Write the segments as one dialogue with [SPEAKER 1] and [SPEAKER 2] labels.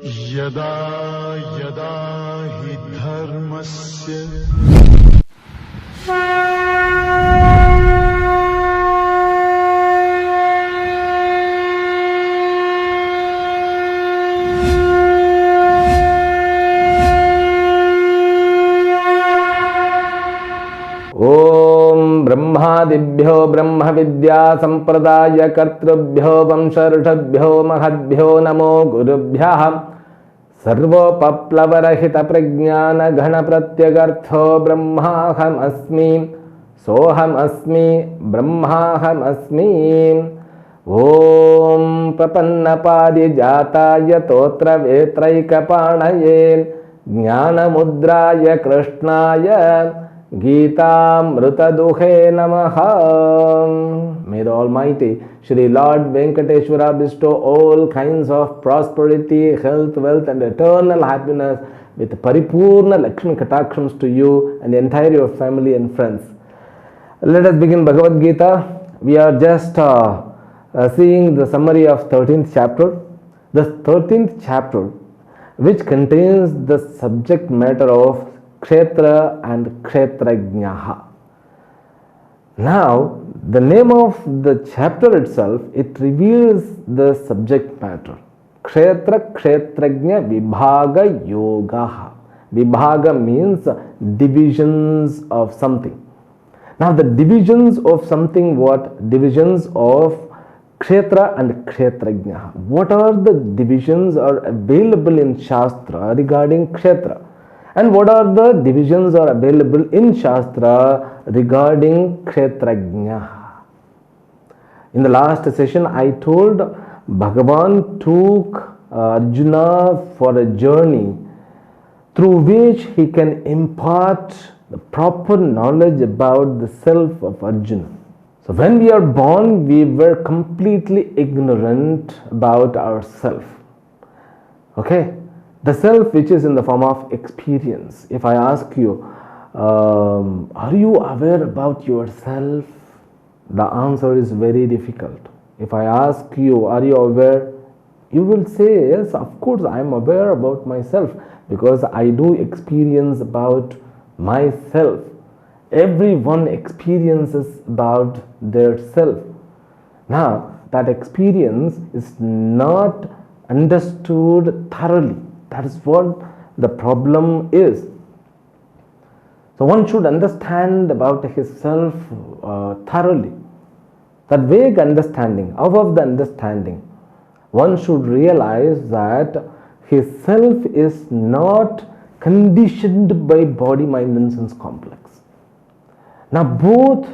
[SPEAKER 1] यदा यदा हि धर्मस्य
[SPEAKER 2] ओम ब्रह्मादिभ्यो ब्रह्म विद्या संप्रदाय कर्तृभ्यो वंशऋषभ्यो महद्भ्यो नमो गुरुभ्यः सर्वोपप्लवरहित प्रज्ञान घन प्रत्यगर्थो ब्रह्माहमस्मि सोहमस्मि ब्रह्माहमस्मि। ओम प्रपन्नपारिजाताय तोत्रवेत्रैकपाणये ज्ञानमुद्राय कृष्णाय गीतामृतदुहे नमः। May the Almighty Shri Lord Venkateshwara bestow all kinds of prosperity, health, wealth and eternal happiness with Paripurna Lakshmi Katakshams to you and the entire your family and friends. Let us begin Bhagavad Gita. We are just seeing the summary of 13th chapter. The 13th chapter, which contains the subject matter of Kshetra and Kshetrajnaha. Now, the name of the chapter itself, it reveals the subject matter. Kshetra Kshetrajna Vibhaga Yoga. Vibhaga means divisions of something. Now, the divisions of something, what? Divisions of Kshetra and Kshetrajna. What are the divisions are available in Shastra regarding Kshetra? And what are the divisions are available in Shastra regarding Kshetrajna? In the last session, I told Bhagavan took Arjuna for a journey through which he can impart the proper knowledge about the self of Arjuna. So when we are born, we were completely ignorant about ourself. Okay? The self which is in the form of experience. If I ask you, are you aware about yourself? The answer is very difficult. If I ask you, are you aware? You will say, yes, of course I am aware about myself because I do experience about myself. Everyone experiences about their self. Now, that experience is not understood thoroughly. That is what the problem is. So one should understand about his self thoroughly. That vague understanding, out of the understanding, one should realize that his self is not conditioned by body, mind and sense complex. Now both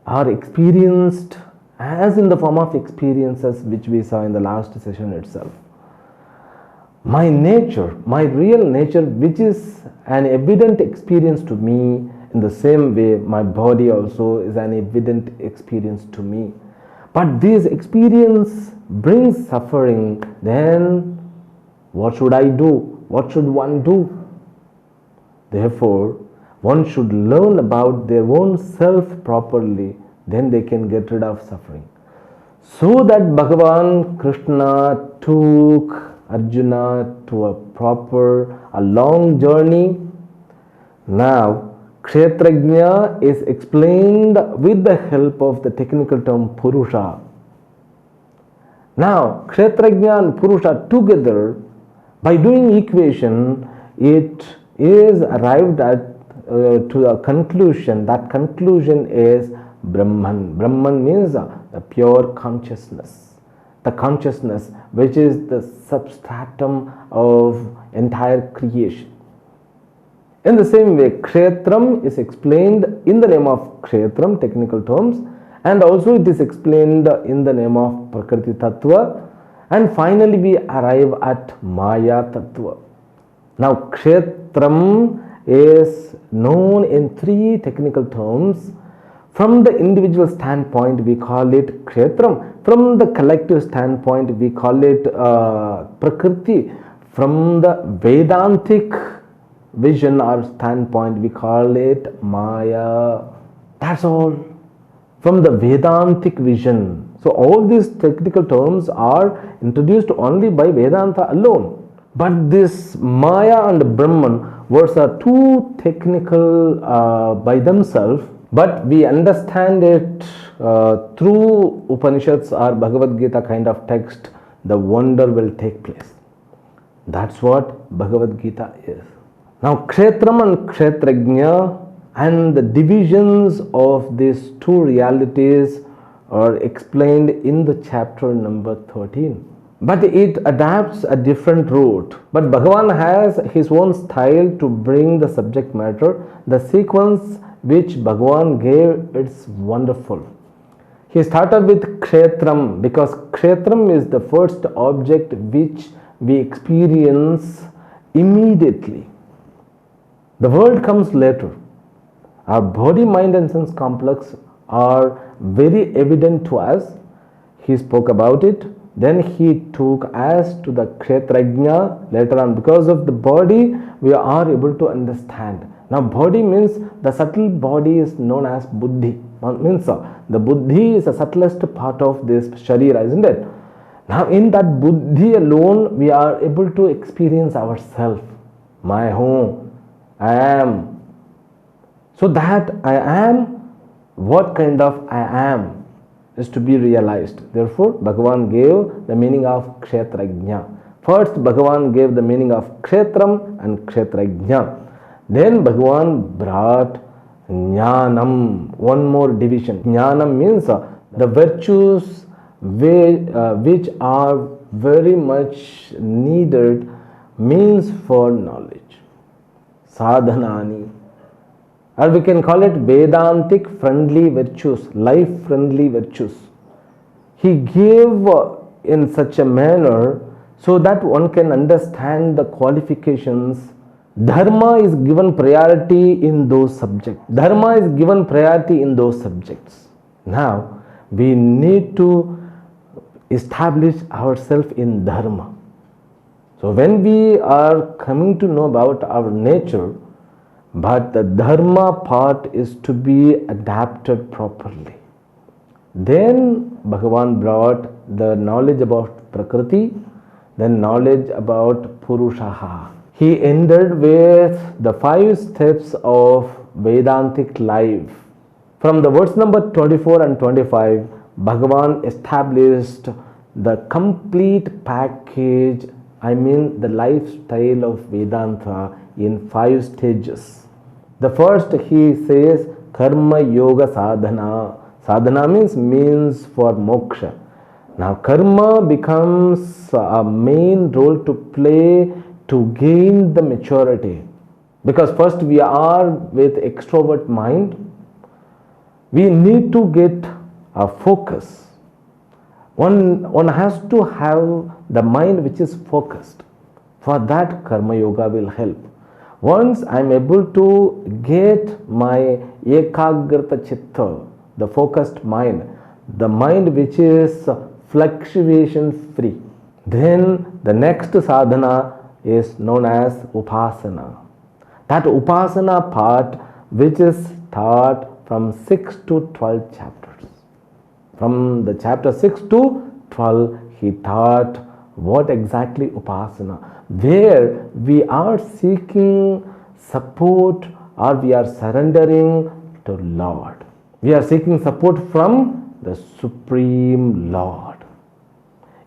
[SPEAKER 2] are experienced as in the form of experiences which we saw in the last session itself. My nature, my real nature, which is an evident experience to me, in the same way my body also is an evident experience to me. But this experience brings suffering. Then what should I do? What should one do? Therefore, one should learn about their own self properly. Then they can get rid of suffering. So that Bhagavan Krishna took Arjuna to a long journey. Now, Kshetrajna is explained with the help of the technical term Purusha. Now, Kshetrajna and Purusha together, by doing equation, it is arrived at to a conclusion. That conclusion is Brahman. Brahman means the pure consciousness. The consciousness which is the substratum of entire creation. In the same way, Kshetram is explained in the name of Kshetram, technical terms, and also it is explained in the name of Prakriti Tattva, and finally we arrive at Maya Tattva. Now Kshetram is known in three technical terms. From the individual standpoint, we call it Kshetram. From the collective standpoint, we call it Prakriti. From the Vedantic vision or standpoint, we call it Maya. That's all. From the Vedantic vision. So all these technical terms are introduced only by Vedanta alone. But this Maya and Brahman words are too technical by themselves, but we understand it through Upanishads or Bhagavad Gita kind of text, the wonder will take place. That's what Bhagavad Gita is. Now, Kshetram and Kshetrajna and the divisions of these two realities are explained in the chapter number 13. But it adapts a different route. But Bhagavan has his own style to bring the subject matter. The sequence which Bhagavan gave, it's wonderful. He started with Kshetram because Kshetram is the first object which we experience immediately. The world comes later. Our body, mind and sense complex are very evident to us. He spoke about it. Then he took us to the Kshetrajna later on. Because of the body, we are able to understand. Now, body means the subtle body is known as Buddhi. Means the Buddhi is the subtlest part of this Sharira, isn't it? Now, in that Buddhi alone, we are able to experience ourselves. My home, I am. So that I am, what kind of I am is to be realized. Therefore, Bhagavan gave the meaning of Kshetrajna. First, Bhagavan gave the meaning of Kshetram and Kshetrajna. Then Bhagavan brought Jnanam, one more division. Jnanam means the virtues which are very much needed means for knowledge. Sadhanani. Or we can call it Vedantic friendly virtues, life friendly virtues. He gave in such a manner so that one can understand the qualifications. Dharma is given priority in those subjects. Dharma is given priority in those subjects. Now, we need to establish ourselves in Dharma. So, when we are coming to know about our nature, but the Dharma part is to be adapted properly. Then Bhagavan brought the knowledge about Prakriti, then knowledge about Purushaha. He ended with the 5 steps of Vedantic life. From the verse number 24 and 25, Bhagavan established the complete package, the lifestyle of Vedanta in 5 stages. The first, he says, Karma Yoga Sadhana. Sadhana means for moksha. Now, karma becomes a main role to play to gain the maturity. Because first we are with extrovert mind. We need to get a focus. One has to have the mind which is focused. For that, Karma Yoga will help. Once I am able to get my ekagrata chitta, the focused mind, the mind which is fluctuation free, then the next sadhana is known as upasana. That upasana part which is taught from 6 to 12 chapters. From the chapter 6 to 12, he taught what exactly upasana, where we are seeking support or we are surrendering to Lord. We are seeking support from the Supreme Lord.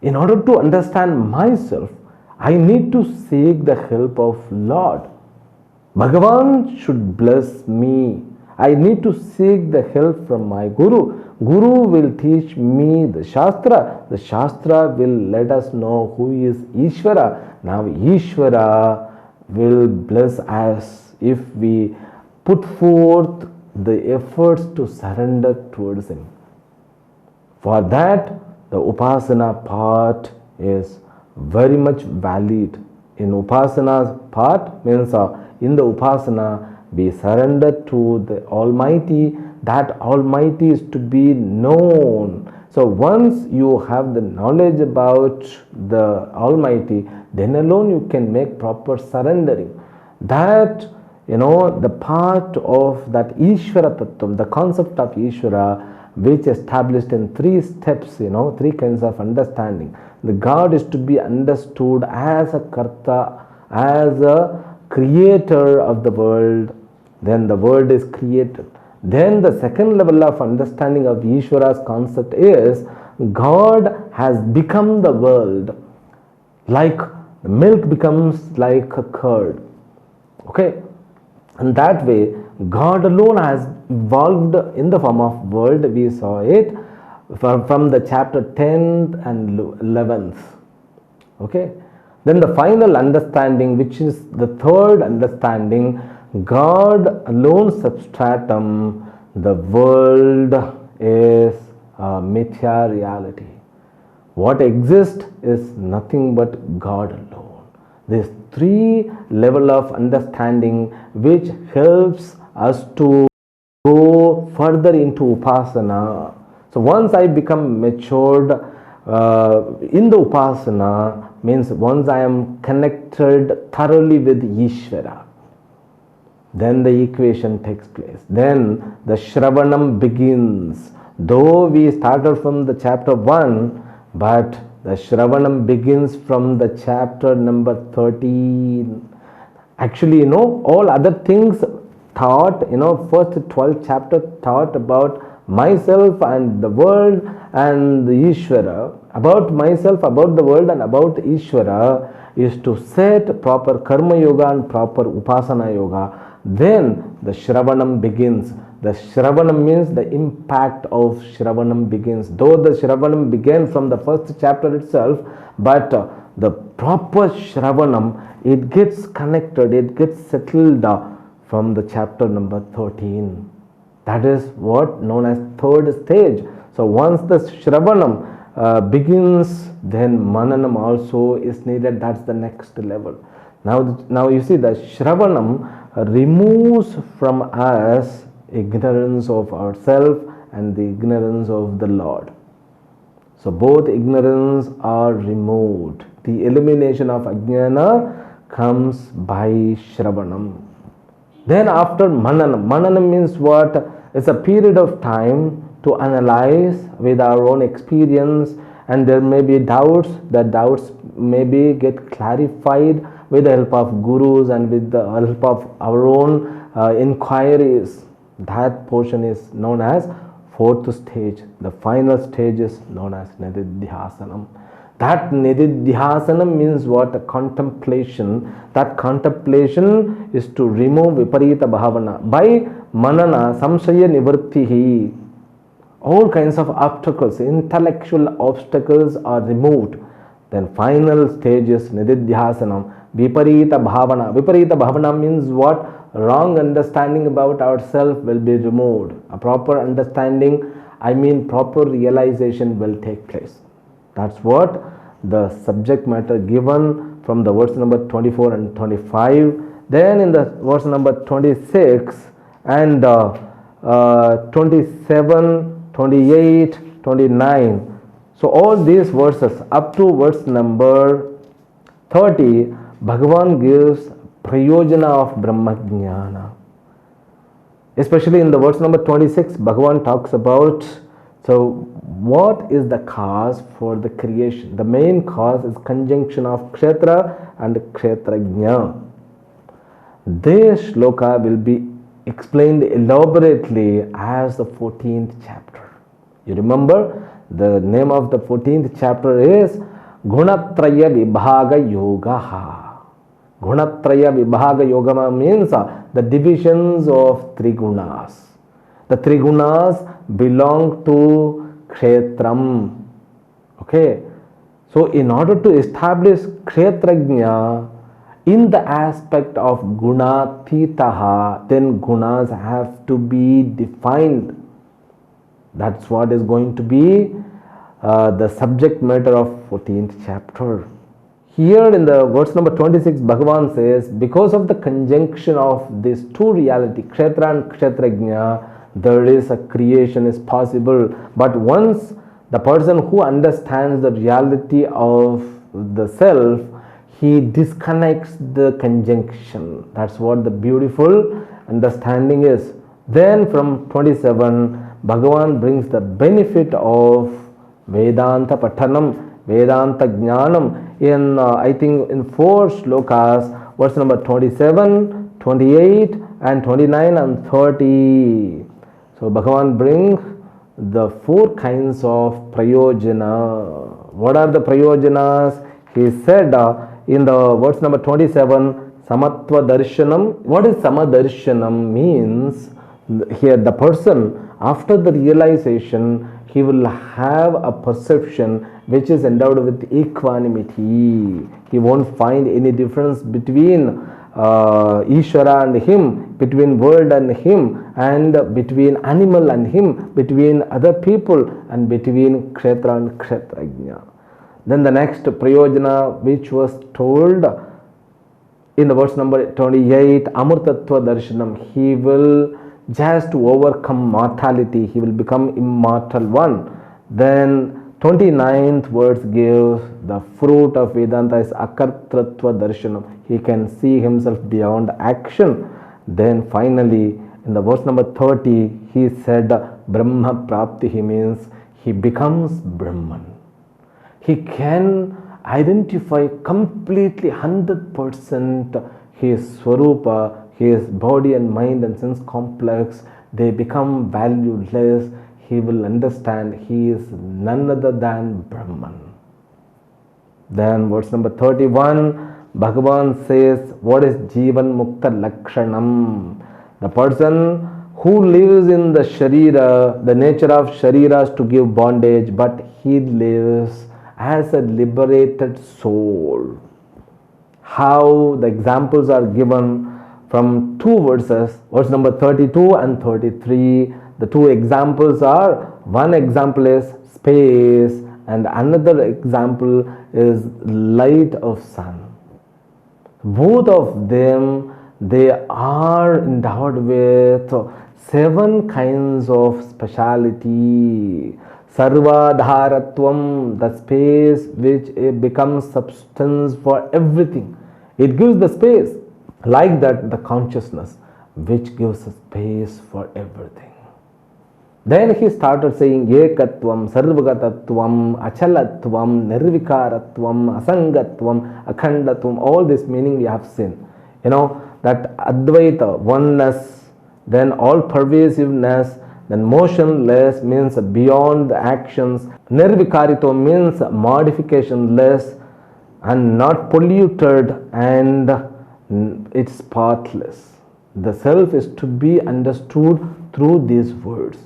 [SPEAKER 2] In order to understand myself, I need to seek the help of Lord. Bhagavan should bless me. I need to seek the help from my Guru. Guru will teach me the Shastra. The Shastra will let us know who is Ishvara. Now Ishvara will bless us if we put forth the efforts to surrender towards Him. For that, the Upasana part is very much valid. In Upasana's part means in the Upasana we surrender to the Almighty. That Almighty is to be known. So once you have the knowledge about the Almighty, then alone you can make proper surrendering. That, the part of that Ishvara Tattvam, the concept of Ishvara, which established in three steps, three kinds of understanding. The God is to be understood as a Karta, as a creator of the world. Then the world is created. Then the second level of understanding of Ishvara's concept is God has become the world, like milk becomes like a curd. Okay, and that way God alone has evolved in the form of world. We saw it from the chapter 10th and 11th. Okay, then the final understanding, which is the third understanding, God alone substratum, the world is a mithya reality. What exists is nothing but God alone. This three level of understanding which helps us to go further into upasana. So once I become matured in the upasana, means once I am connected thoroughly with Ishvara, then the equation takes place. Then the Shravanam begins. Though we started from the chapter 1, but the Shravanam begins from the chapter number 13. Actually, all other things taught, first 12 chapter taught about myself and the world and the Ishvara. About myself, about the world and about Ishvara is to set proper Karma Yoga and proper Upasana Yoga. Then the Shravanam begins. The Shravanam means the impact of Shravanam begins. Though the Shravanam began from the first chapter itself, but the proper Shravanam, it gets connected, it gets settled from the chapter number 13. That is what known as third stage. So once the Shravanam begins, then Mananam also is needed. That's the next level. Now you see the Shravanam removes from us ignorance of ourselves and the ignorance of the Lord. So both ignorance are removed. The elimination of Ajnana comes by Shravanam. Then after Mananam, Mananam means what? It's a period of time to analyze with our own experience, and there may be doubts. The doubts maybe get clarified with the help of gurus and with the help of our own inquiries. That portion is known as fourth stage. The final stage is known as Nididhyasanam. That Nididhyasanam means what? A contemplation. That contemplation is to remove Viparita Bhavana. By Manana, Samshaya Nivrittihi, all kinds of obstacles, intellectual obstacles are removed. Then final stage is Nididhyasanam, Viparita Bhavana. Viparita Bhavana means what? Wrong understanding about ourselves will be removed. A proper understanding, proper realization will take place. That's what the subject matter given from the verse number 24 and 25. Then in the verse number 26 and 27, 28, 29. So all these verses up to verse number 30, Bhagavan gives Prayojana of Brahma Jnana. Especially in the verse number 26, Bhagavan talks about, so what is the cause for the creation? The main cause is conjunction of Kshetra and Kshetrajna. This shloka will be explained elaborately as the 14th chapter. You remember the name of the 14th chapter is Gunatraya Vibhaga Yoga. Gunatraya Vibhaga Yoga means the divisions of three gunas. The three gunas belong to Kshetram. Okay. So in order to establish Kshetrajna in the aspect of Gunathitaha, then gunas have to be defined. That's what is going to be the subject matter of 14th chapter. Here in the verse number 26, Bhagavan says, because of the conjunction of these two reality, Kshetra and Kshetrajna, there is a creation is possible. But once the person who understands the reality of the self, he disconnects the conjunction. That's what the beautiful understanding is. Then from 27, Bhagavan brings the benefit of Vedanta Pathanam, Vedanta Jnanam in, I think, in 4 shlokas, verse number 27, 28, and 29 and 30. So Bhagavan brings the 4 kinds of prayojana. What are the prayojanas? He said in the verse number 27, Samatva Darshanam. What is Samadarshanam? Means here the person, after the realization, he will have a perception which is endowed with equanimity. He won't find any difference between Ishvara and him, between world and him, and between animal and him, between other people, and between Kshetra and Kshetrajna. Then the next prayojana which was told in the verse number 28, Amurtatva Darshanam. He will just overcome mortality, he will become immortal one. Then 29th verse gives the fruit of Vedanta is Akartratva Darshanam. He can see himself beyond action. Then finally in the verse number 30 he said Brahma Prapti. He means he becomes Brahman. He can identify completely 100% his Swarupa, his body and mind and sense complex. They become valueless. He will understand he is none other than Brahman. Then verse number 31, Bhagavan says, what is Jivan Mukta Lakshanam? The person who lives in the Sharira, the nature of Sharira is to give bondage, but he lives as a liberated soul. How the examples are given from 2 verses, verse number 32 and 33. The 2 examples are, one example is space and another example is light of sun. Both of them, they are endowed with 7 kinds of speciality. Sarvadharatvam, the space which becomes substance for everything. It gives the space. Like that, the consciousness which gives a space for everything. Then he started saying Ekatvam, Sarvagatatvam, Achalatvam, Nirvikaratvam, Asangatvam, Akhandatvam. All this meaning we have seen. That Advaita, oneness, then all pervasiveness, then motionless means beyond the actions. Nirvikarito means modificationless and not polluted, and it's partless. The self is to be understood through these words.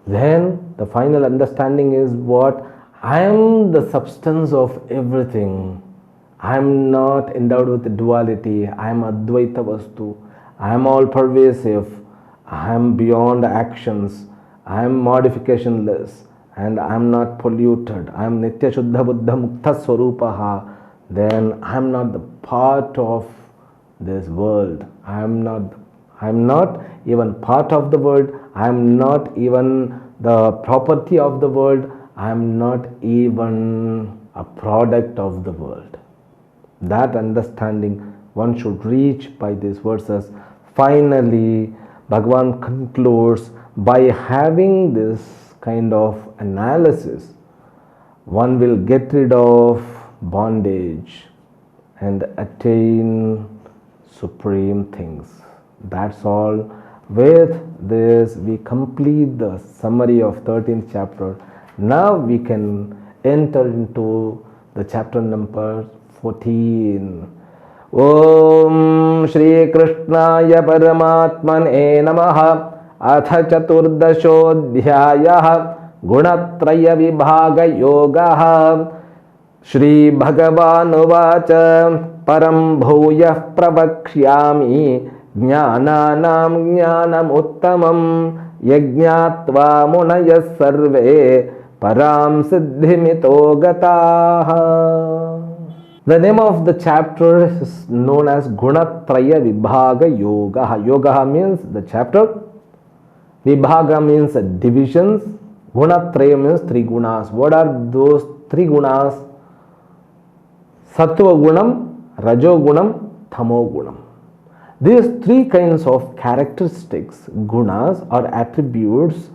[SPEAKER 2] Then the final understanding is what? I am the substance of everything. I am not endowed with duality. I am Advaita Vastu. I am all pervasive. I am beyond actions. I am modificationless. And I am not polluted. I am Nitya Shuddha Buddha Mukta Swarupaha. Then I am not the part of this world. I am not even part of the world. I am not even the property of the world. I am not even a product of the world. That understanding one should reach by these verses. Finally, Bhagavan concludes by having this kind of analysis, one will get rid of bondage and attain supreme things. That's all. With this, we complete the summary of 13th chapter. Now we can enter into the chapter number 14. Om Shri Krishnaya Paramatmane Namaha. Atha Chaturdashodhyayah Gunatraya Vibhaga Yogaha. Shri Bhagavan Uvacha Param Bhuyah Pravakshyami Jnananam Jnanam Uttamam Yajñatva Munayas Sarve Param Siddhimito Gataha. The name of the chapter is known as Gunatraya Vibhaga Yoga. Yoga means the chapter. Vibhaga means divisions. Gunatraya means 3 gunas. What are those 3 gunas? Sattva gunam, Rajo gunam, Tamo gunam. These 3 kinds of characteristics, gunas or attributes,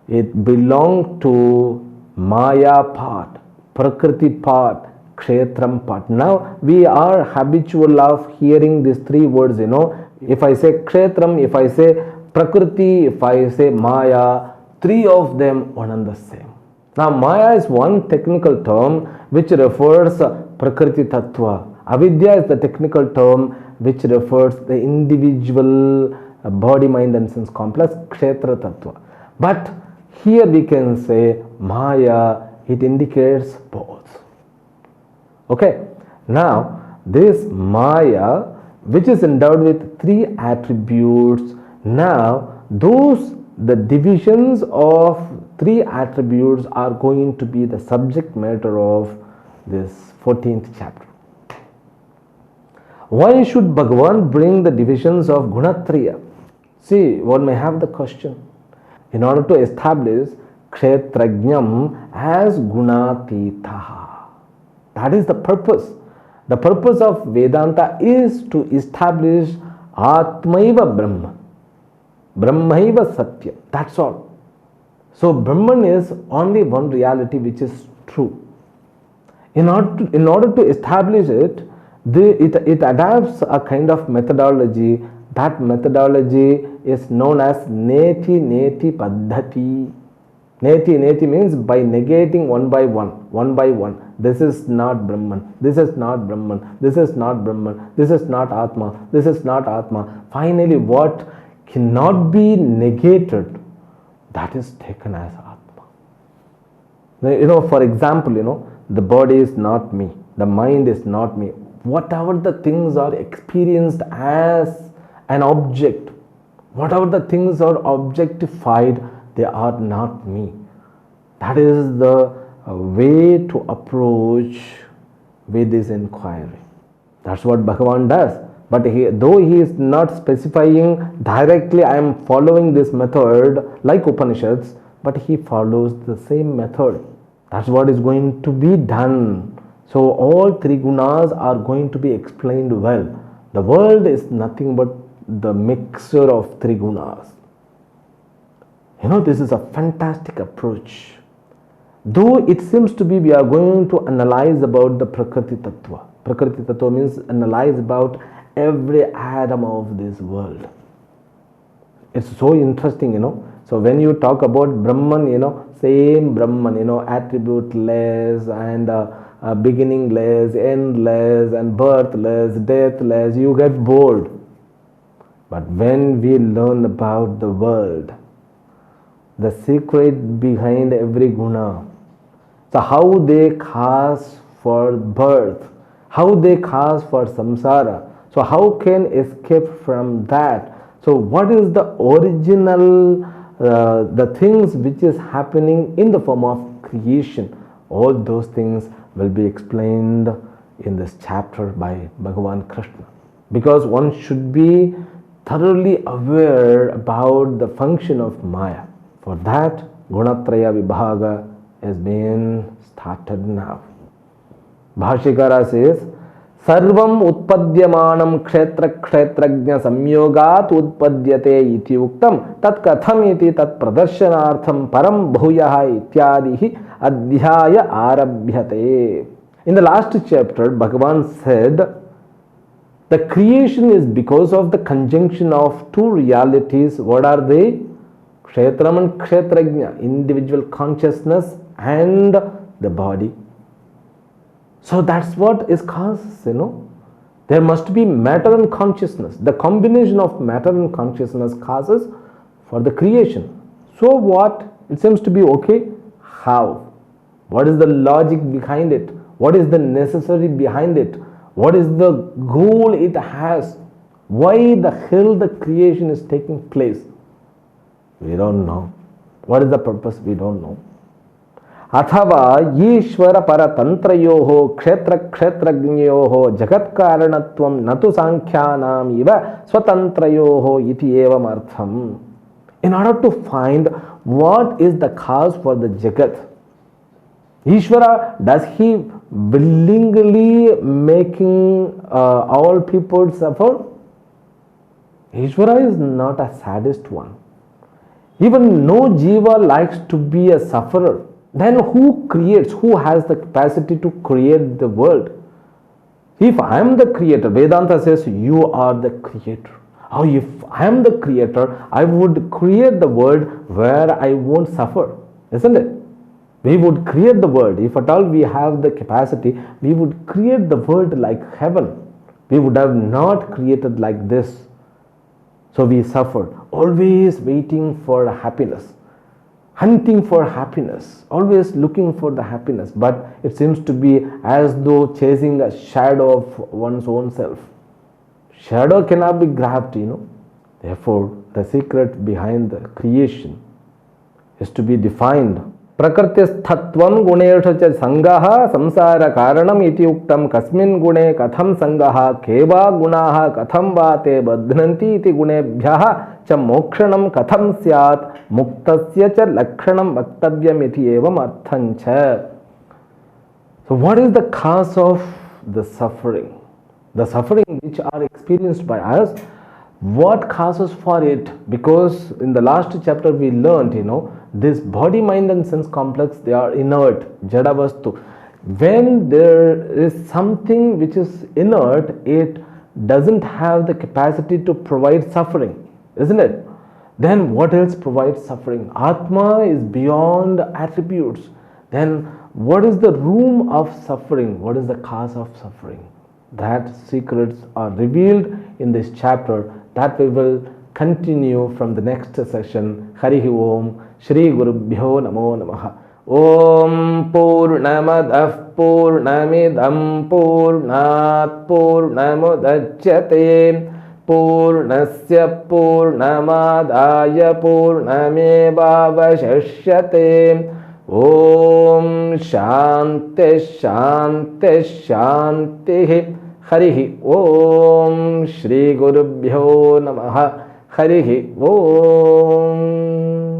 [SPEAKER 2] It belonged to Maya part, Prakriti part, Kshetram part. Now we are habitual of hearing these three words, If I say Kshetram, if I say Prakriti, if I say Maya, three of them one and the same. Now Maya is one technical term which refers Prakriti Tattva. Avidya is the technical term which refers the individual body, mind and sense complex, Kshetra Tattva. But here we can say Maya, it indicates both. Okay, now this Maya, which is endowed with three attributes, now the divisions of three attributes are going to be the subject matter of this 14th chapter. Why should Bhagavan bring the divisions of Gunatraya? See, one may have the question. In order to establish Kshetrajnam as Gunatitaha. That is the purpose. The purpose of Vedanta is to establish Atmaiva Brahma. Brahmaiva Satya. That's all. So Brahman is only one reality which is true. In order to establish it, it adapts a kind of methodology. That methodology is known as Neti Paddhati. Neti means by negating one by one. This is not Brahman, this is not Brahman, this is not Brahman, this is not Atma, this is not Atma. Finally, what cannot be negated, that is taken as Atma. For example, the body is not me, the mind is not me. Whatever the things are experienced as an object, whatever the things are objectified, they are not me. That is the way to approach with this inquiry. That's what Bhagavan does. But though he is not specifying directly, I am following this method like Upanishads, but he follows the same method. That's what is going to be done. So all three gunas are going to be explained well. The world is nothing but the mixture of three gunas. This is a fantastic approach. Though it seems to be we are going to analyze about the Prakriti Tattva. Prakriti Tattva means analyze about every atom of this world. It's so interesting, So when you talk about Brahman, same Brahman, attributeless and beginningless, endless and birthless, deathless, you get bored. But when we learn about the world, the secret behind every guna, so how they cause for birth, how they cause for samsara, so how can escape from that? So what is the original, the things which is happening in the form of creation? All those things will be explained in this chapter by Bhagavan Krishna. Because one should be thoroughly aware about the function of Maya. For that, Gunatraya Vibhaga has been started now. Bhashikara says, Sarvam utpadyamanam kshetra kshetrajna samyogat utpadyate iti uktam tat katham iti tat pradarshanartham param bhuyaha ityadihi adhyaya arabhyate. In the last chapter, Bhagavan said, the creation is because of the conjunction of two realities. What are they? Kshetram and Kshetrajna, individual consciousness and the body. So that's what is causes, There must be matter and consciousness. The combination of matter and consciousness causes for the creation. So what? It seems to be okay. How? What is the logic behind it? What is the necessary behind it? What is the goal it has? Why the hell the creation is taking place? We don't know. What is the purpose? We don't know. Athava Yishvara Paratantrayoho Kshetra Kshetrajnyoho Jagat Karanatvam Natu Sankhyanam Iva Swatantrayoho Iti Evam Artham. In order to find what is the cause for the Jagat, Ishvara, does he willingly making all people suffer? Ishvara is not a sadist one. Even no jiva likes to be a sufferer. Then who creates? Who has the capacity to create the world? If I am the creator, Vedanta says you are the creator. Or if I am the creator, I would create the world where I won't suffer, isn't it? We would create the world. If at all we have the capacity, we would create the world like heaven. We would have not created like this. So we suffered, always waiting for happiness, hunting for happiness, always looking for the happiness. But it seems to be as though chasing a shadow of one's own self. Shadow cannot be grabbed, Therefore, the secret behind the creation is to be defined. प्रकृतिस्थत्वं गुणेषु च संगः संसार कारणम् इति उक्तं कस्मिन् गुणे कथं संगः के वा गुणाः कथं वा ते बध्नन्ति इति गुणेभ्यः च मोक्षणं कथं स्यात् मुक्तस्य च लक्षणं वक्तव्यम् इति एवम् अर्थं च. So what is the cause of the suffering? The suffering which are experienced by us, what causes for it? Because in the last chapter we learned, this body, mind and sense complex, they are inert, jada vastu. When there is something which is inert, it doesn't have the capacity to provide suffering, isn't it? Then what else provides suffering? Atma is beyond attributes. Then what is the room of suffering? What is the cause of suffering? That secrets are revealed in this chapter. That we will continue from the next session. Harihi Om. Shri Gurubhyo Namo Namaha. Om Purnamadah Purnamidam Purnat Purnamudachyate Purnasya Purnamadaya Purnamevavashishyate. Om Shanti Shanti Shanti. Harihi Om. Shri Gurubhyo Namaha. Harihi Om.